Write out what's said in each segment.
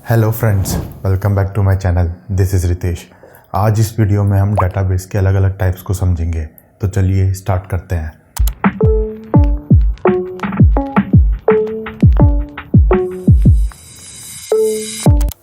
Hello friends, welcome back to my channel. This is Ritesh. आज इस video में हम डेटाबेस के अलग अलग टाइप्स को समझेंगे। तो चलिए स्टार्ट करते हैं।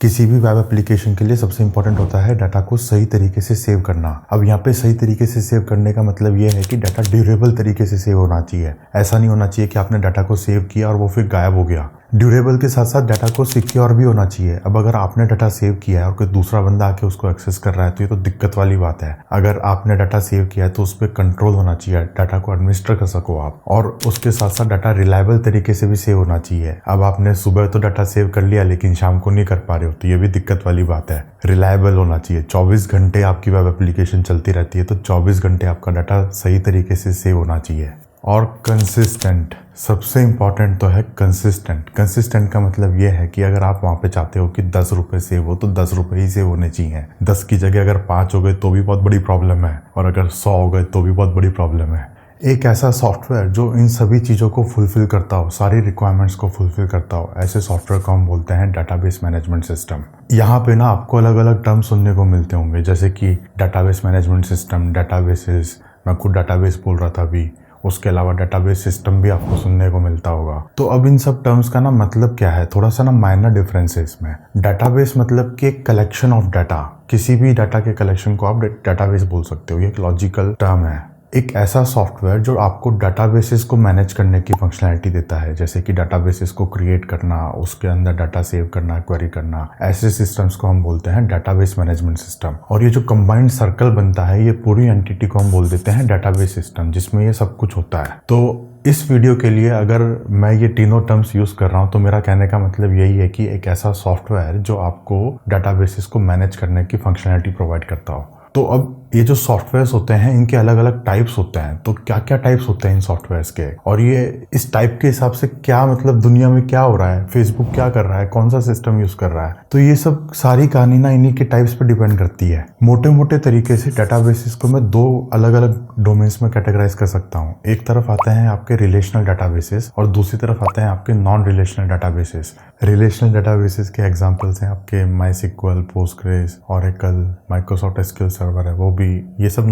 किसी भी वेब एप्लीकेशन के लिए सबसे इंपॉर्टेंट होता है डाटा को सही तरीके से सेव करना। अब यहाँ पे सही तरीके से सेव करने का मतलब ये है कि डाटा ड्यूरेबल तरीके से सेव होना चाहिए। ऐसा नहीं होना चाहिए कि आपने डाटा को सेव किया और वो फिर गायब हो गया। ड्यूरेबल के साथ साथ डाटा को सिक्योर भी होना चाहिए। अब अगर आपने डाटा सेव किया है और कोई दूसरा बंदा आके उसको एक्सेस कर रहा है तो ये तो दिक्कत वाली बात है। अगर आपने डाटा सेव किया है तो उस पर कंट्रोल होना चाहिए, डाटा को एडमिनिस्टर कर सको आप, और उसके साथ साथ डाटा रिलायबल तरीके से भी सेव होना चाहिए। अब आपने सुबह तो डाटा सेव कर लिया लेकिन शाम को नहीं कर पा रहे हो तो ये भी दिक्कत वाली बात है। रिलायबल होना चाहिए। 24 घंटे आपकी वेब एप्लीकेशन चलती रहती है तो 24 घंटे आपका डाटा सही तरीके से सेव होना चाहिए। और कंसिस्टेंट, सबसे इंपॉर्टेंट तो है कंसिस्टेंट। कंसिस्टेंट का मतलब ये है कि अगर आप वहाँ पे चाहते हो कि 10 रुपये सेव हो तो 10 रुपये ही सेव होने चाहिए। 10 की जगह अगर 5 हो गए तो भी बहुत बड़ी प्रॉब्लम है, और अगर 100 हो गए तो भी बहुत बड़ी प्रॉब्लम है। एक ऐसा सॉफ्टवेयर जो इन सभी चीज़ों को फुलफिल करता हो, सारी रिक्वायरमेंट्स को फुलफिल करता हो, ऐसे सॉफ्टवेयर को हम बोलते हैं डेटाबेस मैनेजमेंट सिस्टम। यहाँ पे ना आपको अलग अलग टर्म सुनने को मिलते होंगे, जैसे कि डेटाबेस मैनेजमेंट सिस्टम, डेटाबेसेस, मैं खुद डेटाबेस बोल रहा था अभी। उसके अलावा डेटाबेस सिस्टम भी आपको सुनने को मिलता होगा। तो अब इन सब टर्म्स का ना मतलब क्या है, थोड़ा सा ना माइनर डिफरेंस है इसमें। डेटाबेस मतलब कि एक कलेक्शन ऑफ डाटा, किसी भी डाटा के कलेक्शन को आप डेटाबेस बोल सकते हो। ये एक लॉजिकल टर्म है। एक ऐसा सॉफ्टवेयर जो आपको डाटाबेसेस को मैनेज करने की फंक्शनैलिटी देता है, जैसे कि डाटाबेसेस को क्रिएट करना, उसके अंदर डाटा सेव करना, क्वेरी करना, ऐसे सिस्टम्स को हम बोलते हैं डेटाबेस मैनेजमेंट सिस्टम। और ये जो कंबाइंड सर्कल बनता है, ये पूरी एंटिटी को हम बोल देते हैं डेटाबेस सिस्टम, जिसमें ये सब कुछ होता है। तो इस वीडियो के लिए अगर मैं ये तीनों टर्म्स यूज़ कर रहा हूँ तो मेरा कहने का मतलब यही है कि एक ऐसा सॉफ्टवेयर जो आपको डाटाबेसेस को मैनेज करने की फंक्शनैलिटी प्रोवाइड करता हो। तो अब ये जो सॉफ्टवेयर्स होते हैं इनके अलग अलग टाइप्स होते हैं। तो क्या क्या टाइप्स होते हैं इन सॉफ्टवेयर्स के, और ये इस टाइप के हिसाब से क्या मतलब दुनिया में क्या हो रहा है, फेसबुक क्या कर रहा है, कौन सा सिस्टम यूज कर रहा है, तो ये सब सारी कहानी ना इन्हीं के टाइप्स पे डिपेंड करती है। मोटे मोटे तरीके से डेटाबेसेस को मैं 2 अलग अलग डोमेन्स में कैटेगराइज कर सकता हूँ। एक तरफ आते हैं आपके रिलेशनल डाटाबेसेस और दूसरी तरफ आते हैं आपके non relational databases. Relational databases के एग्जांपल्स हैं आपके MySQL, Postgres, Oracle, Microsoft SQL server है वो भी, ये सब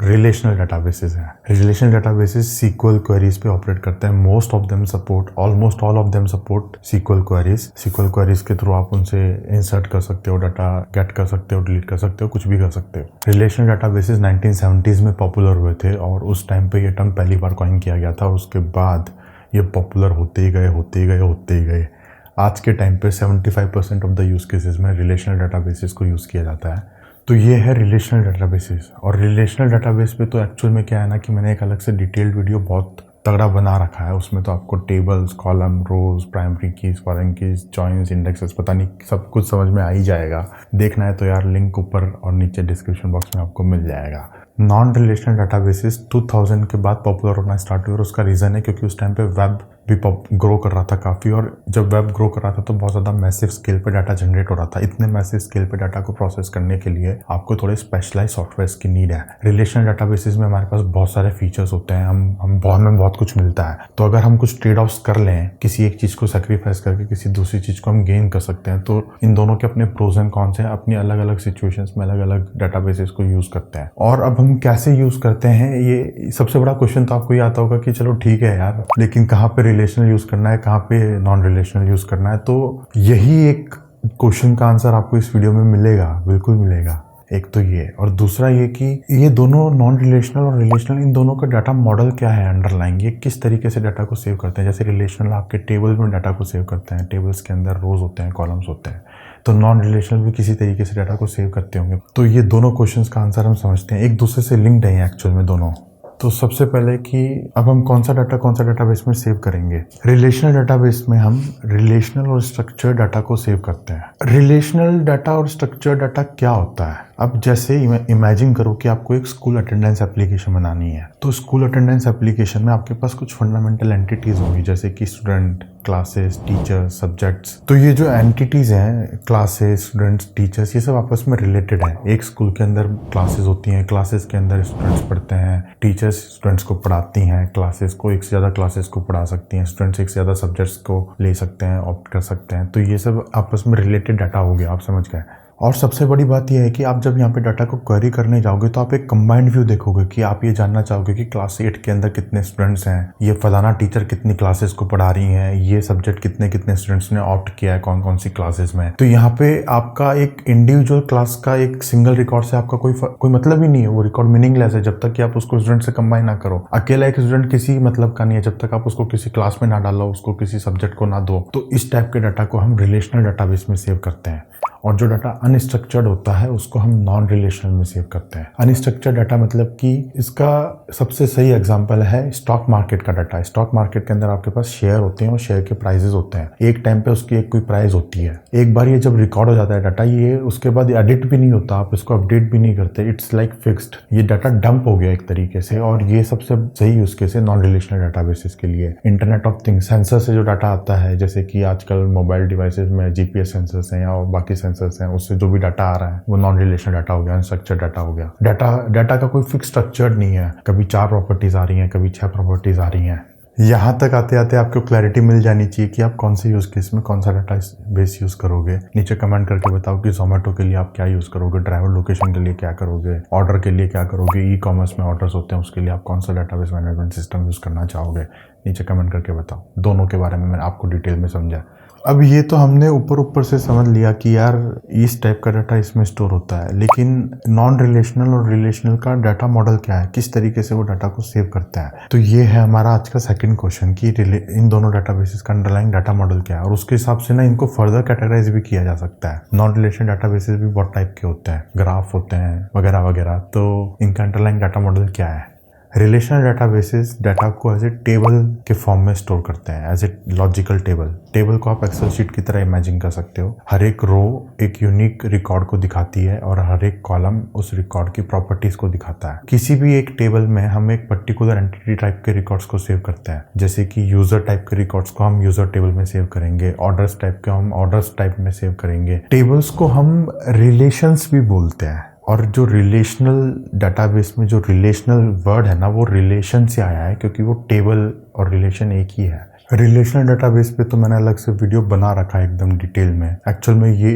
रिलेशनल डाटाबेसेस हैं। रिलेशनल डाटाबेसेस सीक्वल क्वेरीज पे ऑपरेट करते हैं। Most of them support, almost all of them support sequel queries. Sequel queries के थ्रू आप उनसे इंसर्ट कर सकते हो, डाटा गेट कर सकते हो, डिलीट कर सकते हो, कुछ भी कर सकते हो। रिलेशनल डाटाबेसेस 1970s में पॉपुलर हुए थे और उस टाइम पे ये टर्म पहली बार कॉइन किया गया था। उसके बाद ये पॉपुलर होते ही गए। आज के टाइम पे 75% ऑफ द यूज केसेस में रिलेशनल डाटाबेसेस को यूज़ किया जाता है। तो ये है रिलेशनल डाटाबेसेस। और रिलेशनल डाटाबेस पे तो एक्चुअल में क्या है ना कि मैंने एक अलग से डिटेल्ड वीडियो बहुत तगड़ा बना रखा है। उसमें तो आपको tables, column, rows, primary keys, foreign keys, joins, indexes, पता नहीं सब कुछ समझ में आ ही जाएगा। देखना है तो यार लिंक ऊपर और नीचे डिस्क्रिप्शन बॉक्स में आपको मिल जाएगा। नॉन रिलेशनल डाटाबेसेस 2000 के बाद पॉपुलर होना स्टार्ट हुए और उसका रीज़न है क्योंकि उस टाइम पे वेब भी ग्रो कर रहा था काफ़ी, और जब वेब ग्रो कर रहा था तो बहुत ज़्यादा मैसिव स्केल पे डाटा जनरेट हो रहा था। इतने मैसिव स्केल पे डाटा को प्रोसेस करने के लिए आपको थोड़े स्पेशलाइज सॉफ्टवेयर्स की नीड है। रिलेशनल डाटाबेसेस में हमारे पास बहुत सारे फीचर्स होते हैं, हमें बहुत कुछ मिलता है। तो अगर हम कुछ ट्रेड ऑफ्स कर लें, किसी एक चीज़ को सेक्रीफाइस करके किसी दूसरी चीज़ को हम गेन कर सकते हैं। तो इन दोनों के अपने प्रोज एंड कॉन्स हैं, अपनी अलग अलग सिचुएशंस में अलग अलग डाटाबेसेस को यूज़ करते हैं। और अब हम कैसे यूज़ करते हैं, ये सबसे बड़ा क्वेश्चन तो आपको ये आता होगा कि चलो ठीक है यार, लेकिन कहाँ पे रिलेशनल यूज़ करना है, कहाँ पे नॉन रिलेशनल यूज़ करना है। तो यही एक क्वेश्चन का आंसर आपको इस वीडियो में मिलेगा, बिल्कुल मिलेगा। एक तो ये, और दूसरा ये कि ये दोनों नॉन रिलेशनल और रिलेशनल, इन दोनों का डाटा मॉडल क्या है अंडरलाइंग, ये किस तरीके से डाटा को सेव करते हैं। जैसे रिलेशनल आपके टेबल में डाटा को सेव करते हैं, टेबल्स के अंदर रोज होते हैं, कॉलम्स होते हैं। तो नॉन रिलेशनल भी किसी तरीके से डाटा को सेव करते होंगे। तो ये दोनों क्वेश्चंस का आंसर हम समझते हैं, एक दूसरे से लिंक्ड है एक्चुअल में दोनों। तो सबसे पहले कि अब हम कौन सा डाटाबेस में सेव करेंगे। रिलेशनल डाटाबेस में हम रिलेशनल और स्ट्रक्चर्ड डाटा को सेव करते हैं। रिलेशनल डाटा और स्ट्रक्चर्ड डाटा क्या होता है, अब जैसे इमेजिन करो कि आपको एक स्कूल अटेंडेंस एप्लीकेशन बनानी है, तो स्कूल अटेंडेंस एप्लीकेशन में आपके पास कुछ फंडामेंटल एंटिटीज होंगी, जैसे कि स्टूडेंट, क्लासेस, टीचर्स, सब्जेक्ट्स। तो ये जो एंटिटीज हैं, क्लासेस, स्टूडेंट्स, टीचर्स, ये सब आपस में रिलेटेड है। एक स्कूल के अंदर क्लासेस होती हैं, क्लासेस के अंदर स्टूडेंट्स पढ़ते हैं, टीचर्स स्टूडेंट्स को पढ़ाती हैं, क्लासेस को एक से ज़्यादा क्लासेस को पढ़ा सकती हैं, स्टूडेंट्स एक से ज़्यादा सब्जेक्ट्स को ले सकते हैं, ऑप्ट कर सकते हैं। तो ये सब आपस में रिलेटेड डाटा हो गया, आप समझ गए। और सबसे बड़ी बात यह है कि आप जब यहाँ पे डाटा को क्वेरी करने जाओगे तो आप एक कंबाइंड व्यू देखोगे कि आप ये जानना चाहोगे कि क्लास 8 के अंदर कितने स्टूडेंट्स हैं, ये फलाना टीचर कितनी क्लासेस को पढ़ा रही हैं, ये सब्जेक्ट कितने कितने स्टूडेंट्स ने ऑप्ट किया है कौन कौन सी क्लासेस में। तो यहाँ पे आपका एक इंडिविजुअल क्लास का एक सिंगल रिकॉर्ड से आपका कोई मतलब ही नहीं है। वो रिकॉर्ड मीनिंगलेस है जब तक कि आप उसको स्टूडेंट से कंबाइन ना करो। अकेला एक स्टूडेंट किसी मतलब का नहीं है जब तक आप उसको किसी क्लास में ना डालो, उसको किसी सब्जेक्ट को ना दो। तो इस टाइप के डाटा को हम रिलेशनल डाटाबेस में सेव करते हैं। और जो डाटा अनस्ट्रक्चर्ड होता है उसको हम नॉन रिलेशनल में सेव करते हैं। अनस्ट्रक्चर्ड डाटा मतलब कि इसका सबसे सही एग्जांपल है स्टॉक मार्केट का डाटा। स्टॉक मार्केट के अंदर आपके पास शेयर होते हैं और शेयर के प्राइसेस होते हैं। एक टाइम पे उसकी एक कोई प्राइस होती है। एक बार ये जब रिकॉर्ड हो जाता है डाटा, ये उसके बाद एडिट भी नहीं होता, आप इसको अपडेट भी नहीं करते। It's like fixed. ये डाटा डंप हो गया एक तरीके से। और ये सबसे सही यूज केस है नॉन रिलेशनल डाटाबेसिस के लिए। इंटरनेट ऑफ थिंग्स, सेंसर से जो डाटा आता है, जैसे कि आजकल मोबाइल डिवाइसेस में जीपीएस सेंसर्स हैं या बाकी सेंसर्स हैं, उससे जो भी डाटा आ रहा है वो नॉन रिलेशनल डाटा हो गया, अनस्ट्रक्चर्ड डाटा हो गया। डाटा का कोई फिक्स स्ट्रक्चर नहीं है। कभी 4 प्रॉपर्टीज आ रही हैं, कभी 6 प्रॉपर्टीज आ रही हैं। यहाँ तक आते आते आपको क्लैरिटी मिल जानी चाहिए कि आप कौन से यूज केस में कौन सा डाटा बेस यूज करोगे। नीचे कमेंट करके बताओ कि जोमेटो के लिए आप क्या यूज करोगे, ड्राइवर लोकेशन के लिए क्या करोगे, ऑर्डर के लिए क्या करोगे, ई कॉमर्स में ऑर्डर्स होते हैं उसके लिए आप कौन सा डाटाबेस मैनेजमेंट सिस्टम यूज करना चाहोगे। नीचे कमेंट करके बताओ। दोनों के बारे में मैंने आपको डिटेल में समझा। अब ये तो हमने ऊपर से समझ लिया कि यार इस टाइप का डाटा इसमें स्टोर होता है, लेकिन नॉन रिलेशनल और रिलेशनल का डाटा मॉडल क्या है, किस तरीके से वो डाटा को सेव करता है। तो ये है हमारा आज का सेकंड क्वेश्चन कि इन दोनों डाटाबेसेस का अंडरलाइंग डाटा मॉडल क्या है। और उसके हिसाब से ना इनको फर्दर कैटेगराइज भी किया जा सकता है। नॉन रिलेशनल डाटाबेसेस भी बहुत टाइप के होते हैं, ग्राफ होते हैं वगैरह वगैरह। तो इनका अंडरलाइंग डाटा मॉडल क्या है। रिलेशनल डाटाबेसेस डाटा को एज ए टेबल के फॉर्म में स्टोर करते हैं, एज ए लॉजिकल टेबल को आप एक्सेल शीट की तरह इमेजिन कर सकते हो। हर एक रो एक यूनिक रिकॉर्ड को दिखाती है और हर एक कॉलम उस रिकॉर्ड की प्रॉपर्टीज को दिखाता है। किसी भी एक टेबल में हम एक पर्टिकुलर एंटिटी टाइप के रिकॉर्ड्स को सेव करते हैं, जैसे कि यूजर टाइप के रिकॉर्ड्स को हम यूजर टेबल में सेव करेंगे, ऑर्डर्स टाइप के हम ऑर्डर्स टाइप में सेव करेंगे। टेबल्स को हम रिलेशंस भी बोलते हैं। और जो रिलेशनल डाटाबेस में जो रिलेशनल वर्ड है ना, वो रिलेशन से आया है, क्योंकि वो टेबल और रिलेशन एक ही है। रिलेशनल डाटाबेस पे तो मैंने अलग से वीडियो बना रखा है एकदम डिटेल में। एक्चुअल में ये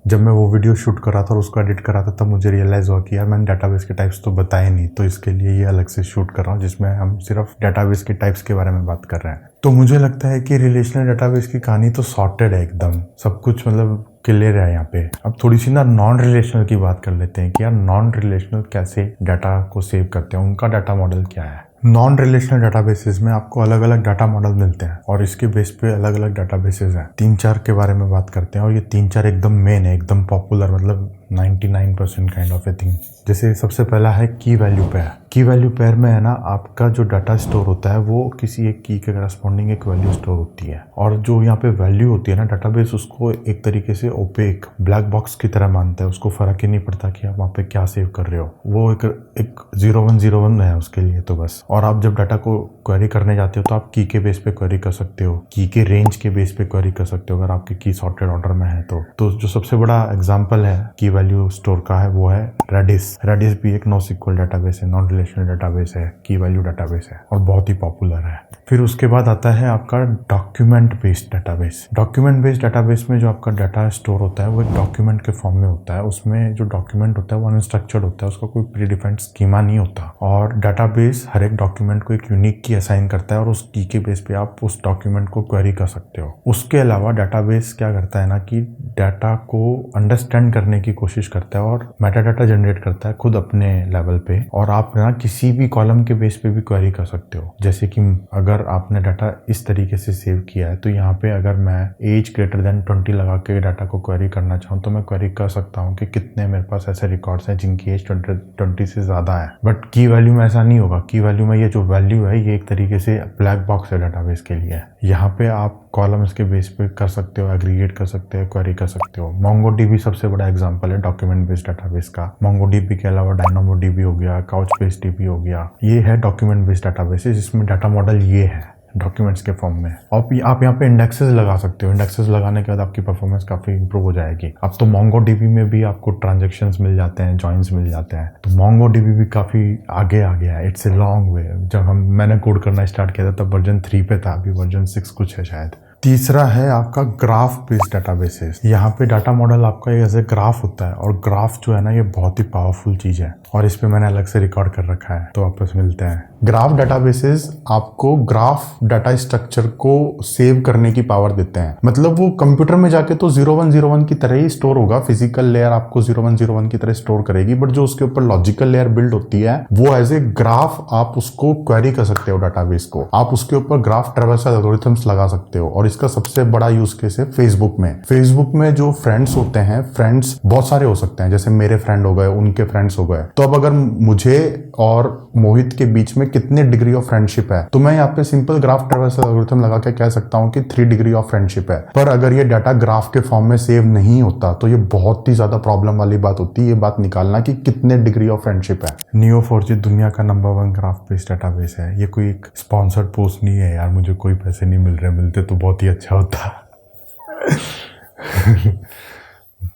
जब मैं वो वीडियो शूट कर रहा था और उसको एडिट कर रहा था तब मुझे रियलाइज हुआ कि यार मैंने डाटाबेस के टाइप्स तो बताए नहीं, तो इसके लिए ये अलग से शूट कर रहा हूँ जिसमें हम सिर्फ डाटाबेस के टाइप्स के बारे में बात कर रहे हैं। तो मुझे लगता है कि रिलेशनल डाटाबेस की कहानी तो सॉर्टेड है एकदम, सब कुछ मतलब क्लियर है यहाँ पे। अब थोड़ी सी ना नॉन रिलेशनल की बात कर लेते हैं कि यार नॉन रिलेशनल कैसे डाटा को सेव करते हैं, उनका डाटा मॉडल क्या है। नॉन रिलेशनल डाटाबेसेस में आपको अलग अलग डाटा मॉडल मिलते हैं और इसके बेस पे अलग अलग डाटाबेसेस हैं। 3-4 के बारे में बात करते हैं और ये 3-4 एकदम मेन है, एकदम पॉपुलर, मतलब 99% काइंड ऑफ ए थिंग। जैसे सबसे पहला है की वैल्यू पेयर। की वैल्यू पेयर में है ना, आपका जो डाटा स्टोर होता है वो किसी एक की के करस्पॉन्डिंग एक वैल्यू स्टोर होती है। और जो यहाँ पे वैल्यू होती है ना, डाटाबेस उसको एक तरीके से ओपेक ब्लैक बॉक्स की तरह मानता है। उसको फर्क ही नहीं पड़ता कि आप वहाँ पे क्या सेव कर रहे हो। वो एक 0101 है उसके लिए तो बस। और आप जब डाटा को क्वेरी करने जाते हो तो आप की के बेस पे क्वेरी कर सकते हो, की के रेंज के बेस पे क्वेरी कर सकते हो अगर आपकी की सॉर्टेड ऑर्डर में है तो जो सबसे बड़ा एग्जांपल है की वैल्यू स्टोर का है वो है रेडिस। रेडिस भी एक NoSQL डाटाबेस है, नॉन रिलेशनल डाटाबेस है, की वैल्यू डाटाबेस है और बहुत ही पॉपुलर है। फिर उसके बाद आता है आपका document based database. Document based database में जो आपका डाटा स्टोर होता है वो एक डॉक्यूमेंट के फॉर्म में होता है। उसमें जो डॉक्यूमेंट होता है वो अनस्ट्रक्चर्ड होता है, उसका कोई प्री डिफाइंड स्कीमा नहीं होता। और डाटाबेस हर एक डॉक्यूमेंट को एक यूनिक की असाइन करता है और उस की के बेस पे आप उस डॉक्यूमेंट को क्वेरी कर सकते हो। उसके अलावा डाटाबेस क्या करता है ना कि डाटा को अंडरस्टैंड करने की कोशिश करता है और मेटा डाटा जनरेट करता है खुद अपने लेवल पे। और आप ना किसी भी कॉलम के बेस पे भी क्वेरी कर सकते हो। जैसे कि अगर आपने डाटा इस तरीके से सेव किया है तो यहाँ पे अगर मैं एज ग्रेटर देन 20 लगा के डाटा को क्वेरी करना चाहूँ तो मैं क्वेरी कर सकता हूँ कि कितने मेरे पास ऐसे रिकॉर्ड्स हैं जिनकी एज 20 से ज्यादा है। बट की वैल्यू में ऐसा नहीं होगा। की वैल्यू में ये जो वैल्यू है ये एक तरीके से ब्लैक बॉक्स है डाटाबेस के लिए। यहाँ पे आप कॉलम्स के बेस पे कर सकते हो, एग्रीगेट कर सकते हो, क्वेरी कर सकते हो। MongoDB सबसे बड़ा एग्जांपल है डॉक्यूमेंट बेस्ड डेटाबेस का। MongoDB के अलावा DynamoDB हो गया, Couchbase DB हो गया, ये है डॉक्यूमेंट बेस्ड डेटाबेस, जिसमें डाटा मॉडल ये है डॉक्यूमेंट्स के फॉर्म में। और आप यहाँ पे इंडेक्सेस लगा सकते हो। इंडेक्सेस लगाने के बाद आपकी परफॉर्मेंस काफ़ी इंप्रूव हो जाएगी। अब तो MongoDB में भी आपको ट्रांजेक्शन्स मिल जाते हैं, जॉइंस मिल जाते हैं, तो MongoDB भी काफ़ी आगे आ गया है। It's a long way. जब मैंने कोड करना स्टार्ट किया था तब वर्जन 3 पे था, अभी वर्जन 6 कुछ है शायद। तीसरा है आपका ग्राफ बेस्ड डेटाबेसेस। यहाँ पे डाटा मॉडल आपका एक ऐसे ग्राफ होता है, और ग्राफ जो है ना ये बहुत ही पावरफुल चीज है, और इस पे मैंने अलग से रिकॉर्ड कर रखा है, तो वापस मिलते हैं। ग्राफ डेटाबेसेस आपको ग्राफ डाटा स्ट्रक्चर को सेव करने की पावर देते हैं। मतलब वो कंप्यूटर में जाके तो 0101 की तरह ही स्टोर होगा, फिजिकल लेयर आपको 0101 की तरह स्टोर करेगी, बट जो उसके ऊपर लॉजिकल लेयर बिल्ड होती है वो एज ए ग्राफ आप उसको क्वेरी कर सकते हो डाटाबेस को। आप उसके ऊपर ग्राफ ट्रैवर्सल एल्गोरिथम्स लगा सकते हो, और इसका सबसे बड़ा यूज केस है फेसबुक में। फेसबुक में जो फ्रेंड्स होते हैं, फ्रेंड्स बहुत सारे हो सकते हैं, जैसे मेरे फ्रेंड हो गए, उनके फ्रेंड्स हो गए। तो अब अगर मुझे और मोहित के बीच में कितने डिग्री ऑफ फ्रेंडशिप है, तो मैं यहाँ पे सिंपल ग्राफ ट्रैवर्सल एल्गोरिथम लगा के कह सकता हूँ कि 3 डिग्री ऑफ फ्रेंडशिप है। पर अगर ये डाटा ग्राफ के फॉर्म में सेव नहीं होता तो ये बहुत ही ज्यादा प्रॉब्लम वाली बात होती है, ये बात निकालना कि कितने डिग्री ऑफ फ्रेंडशिप है। Neo4j दुनिया का नंबर 1 ग्राफ बेस्ड डेटाबेस है। ये कोई एक स्पॉन्सर्ड पोस्ट नहीं है यार, मुझे कोई पैसे नहीं मिल रहे, मिलते तो बहुत ही अच्छा होता।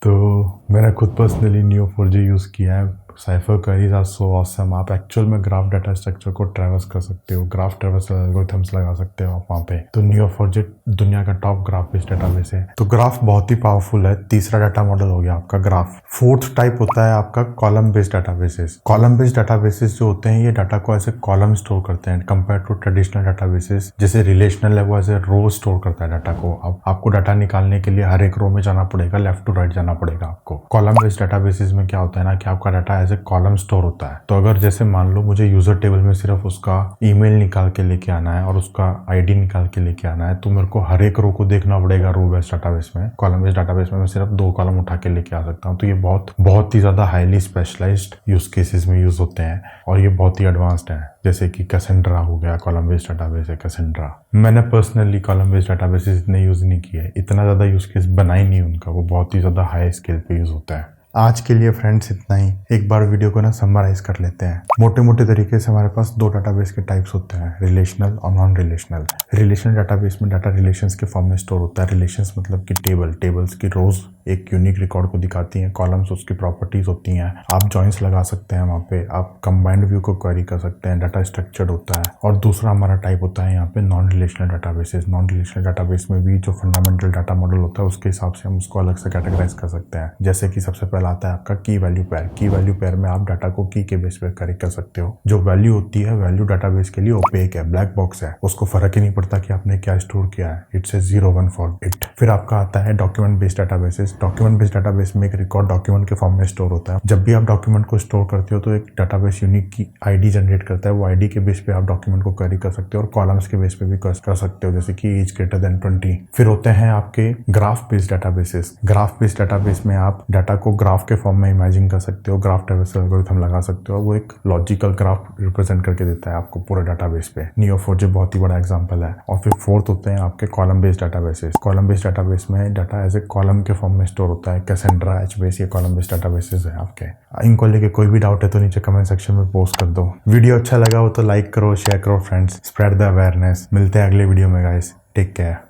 तो मैंने खुद पर्सनली Neo4j यूज़ किया है। Cypher queries are so awesome. आप एक्चुअल में ग्राफ डाटा स्ट्रक्चर को ट्रैवर्स कर सकते हो, ग्राफ ट्रैवर्सल एल्गोरिथम्स लगा सकते हो आप वहाँ पे। तो Neo4j दुनिया का टॉप ग्राफ बेस्ड डेटाबेस है। तो ग्राफ बहुत ही पावरफुल है। तीसरा डाटा मॉडल हो गया आपका ग्राफ। फोर्थ टाइप होता है आपका column based databases. Column based databases जो होते हैं ये डाटा को ऐसे कॉलम स्टोर करते हैं, कंपेयर टू ट्रेडिशनल डाटाबेसेस। जैसे रिलेशनल है वो ऐसे रो स्टोर करता है डाटा को। अब आपको डाटा निकालने के लिए हर एक रो में जाना पड़ेगा, लेफ्ट टू राइट जाना पड़ेगा आपको। कॉलम बेस्ड डाटाबेसेस में क्या होता है ना कि आपका data as a column store होता है। तो अगर जैसे मान लो मुझे यूजर टेबल में सिर्फ उसका ईमेल निकाल के लेके आना है और उसका आईडी निकाल के लेके आना है, तो मेरे को हर एक रो को देखना पड़ेगा रो बेस्ड डाटाबेस में। कॉलम बेस्ड डाटाबेस में मैं सिर्फ 2 कॉलम उठा के लेके आ सकता हूँ। तो ये बहुत ही ज्यादा हाईली स्पेशलाइज्ड यूज केसेस में यूज होते हैं, और ये बहुत ही एडवांस्ड है। जैसे कि कैसेंड्रा हो गया, कॉलम बेस्ड डाटाबेस है कैसेंड्रा। मैंने पर्सनली कॉलम बेस्ड डाटाबेसेस इतने यूज नहीं किए, इतना ज्यादा यूज केस बना ही नहीं उनका, वो बहुत ही ज्यादा हाई स्केल पे यूज होता है। आज के लिए फ्रेंड्स इतना ही। एक बार वीडियो को ना समराइज कर लेते हैं। मोटे मोटे तरीके से हमारे पास 2 डाटाबेस के टाइप्स होते हैं, रिलेशनल और नॉन रिलेशनल। रिलेशनल डाटाबेस में डाटा रिलेशंस के फॉर्म में स्टोर होता है। रिलेशंस मतलब कि टेबल्स की रोज एक यूनिक रिकॉर्ड को दिखाती हैं, कॉलम्स उसकी प्रॉपर्टीज होती हैं। आप जॉइंट्स लगा सकते हैं वहाँ पे, आप कंबाइंड व्यू को क्वेरी कर सकते हैं, डाटा स्ट्रक्चर्ड होता है। और दूसरा हमारा टाइप होता है यहाँ पे non relational databases. Non relational database में भी जो फंडामेंटल डाटा मॉडल होता है उसके हिसाब से हम उसको अलग से कैटेगराइज कर सकते हैं। जैसे कि सबसे पहला आता है आपका की वैल्यू पेयर। की वैल्यू पेयर में आप डाटा को की के बेस पे क्वेरी कर सकते हो। जो वैल्यू होती है, वैल्यू डाटाबेस के लिए ओपेक है, ब्लैक बॉक्स है, उसको फर्क ही नहीं पड़ता कि आपने क्या स्टोर किया है। It's a 0-1 for it. फिर आपका आता है document based databases. Document based database में एक रिकॉर्ड डॉक्यूमेंट के फॉर्म में स्टोर होता है। जब भी आप डॉक्यूमेंट को स्टोर करते हो तो एक डाटाबेस यूनिक की आईडी जनरेट करता है। वो आईडी के बेस पे आप डॉक्यूमेंट को क्वेरी कर सकते हो, और कॉलम्स के बेस पे भी कर सकते हो, जैसे कि एज ग्रेटर देन 20। फिर होते हैं आपके graph based databases. Graph based database में आप डाटा को ग्राफ के फॉर्म में इमेजिन कर सकते हो, ग्राफ ट्रैवर्सल एल्गोरिथम लगा सकते हो, वो एक लॉजिकल ग्राफ रिप्रेजेंट करके देता है आपको पूरे डाटाबेस पे। Neo4j बहुत ही बड़ा एग्जांपल है। और फिर फोर्थ होते हैं आपके column based databases. Column based database में डाटा एज ए कॉलम के फॉर्म में स्टोर होता है। कैसेंड्रा, HBase ये कॉलम बेस्ड डाटाबेसेस है आपके। इनको लेके कोई भी डाउट है तो नीचे कमेंट सेक्शन में पोस्ट कर दो। वीडियो अच्छा लगा हो तो लाइक करो, शेयर करो फ्रेंड्स, स्प्रेड द अवेयरनेस। मिलते हैं अगले वीडियो में गाइस, टेक केयर।